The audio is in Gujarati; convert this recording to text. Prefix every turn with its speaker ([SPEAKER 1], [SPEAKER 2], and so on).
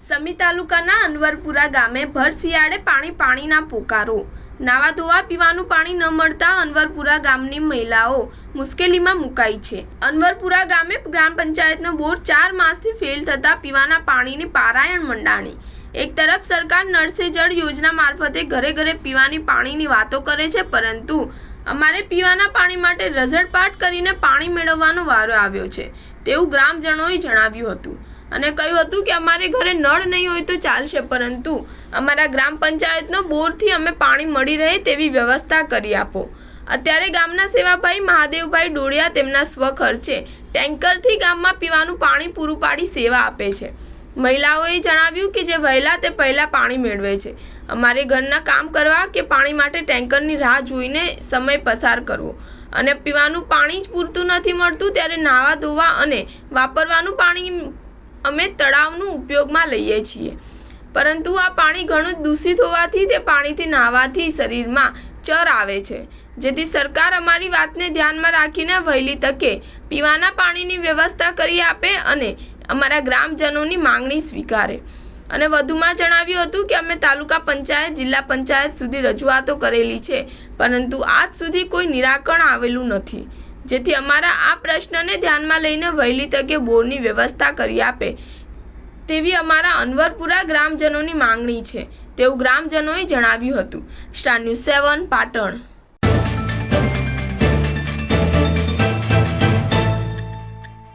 [SPEAKER 1] સમી તાલુકાના અનવરપુરા ગામે ભર શિયાળે પાણીના પોકારો। નાવા ધોવા પીવાનું પાણી ન મળતા અનવરપુરા ગામની મહિલાઓ મુશ્કેલીમાં મુકાઈ છે। અનવરપુરા ગામે ગ્રામ પંચાયતનો બોર 4 માસથી ફેલ થતા પીવાના પાણીની પારાયણ મંડાણી। એક તરફ સરકાર નળ સે જળ યોજના મારફતે ઘરે ઘરે પીવાની પાણીની વાતો કરે છે, પરંતુ અમારે પીવાના પાણી માટે રઝળપાટ કરીને પાણી મેળવવાનો વારો આવ્યો છે તેવું ગ્રામજનોએ જણાવ્યું હતું અને કહ્યું હતું કે અમારે ઘરે નળ નહીં હોય તો ચાલશે, પરંતુ અમારા ગ્રામ પંચાયતનો બોરથી અમે પાણી મળી રહે તેવી વ્યવસ્થા કરી આપો। અત્યારે ગામના સેવાભાઈ મહાદેવભાઈ ડોડિયા તેમના સ્વખર્ચે ટેન્કરથી ગામમાં પીવાનું પાણી પૂરું પાડી સેવા આપે છે। મહિલાઓએ જણાવ્યું કે જે વહેલા તે પહેલા પાણી મેળવે છે। અમારે ઘરના કામ કરવા કે પાણી માટે ટેન્કરની રાહ જોઈને સમય પસાર કરવો અને પીવાનું પાણી જ પૂરતું નથી મળતું, ત્યારે નાવા ધોવા અને વાપરવાનું પાણી અમે તળાવનું ઉપયોગમાં લઈએ છીએ, પરંતુ આ પાણી ઘણું દૂષિત હોવાથી તે પાણીથી નાહવાથી શરીરમાં ચર આવે છે, જેથી સરકાર અમારી વાતને ધ્યાનમાં રાખીને વહેલી તકે પીવાના પાણીની વ્યવસ્થા કરી આપે અને અમારા ગ્રામજનોની માંગણી સ્વીકારે। અને વધુમાં જણાવ્યું હતું કે અમે તાલુકા પંચાયત, જિલ્લા પંચાયત સુધી રજૂઆતો કરેલી છે, પરંતુ આજ સુધી કોઈ નિરાકરણ આવેલું નથી, જેથી અમારા આ પ્રશ્નને ધ્યાનમાં લઈને વહેલી તકે બોરની વ્યવસ્થા કરી આપે તેવી અમારા અનવરપુરા ગ્રામજનોની માંગણી છે તેવું ગ્રામજનોએ જણાવ્યું હતું। Star news 7 Patan.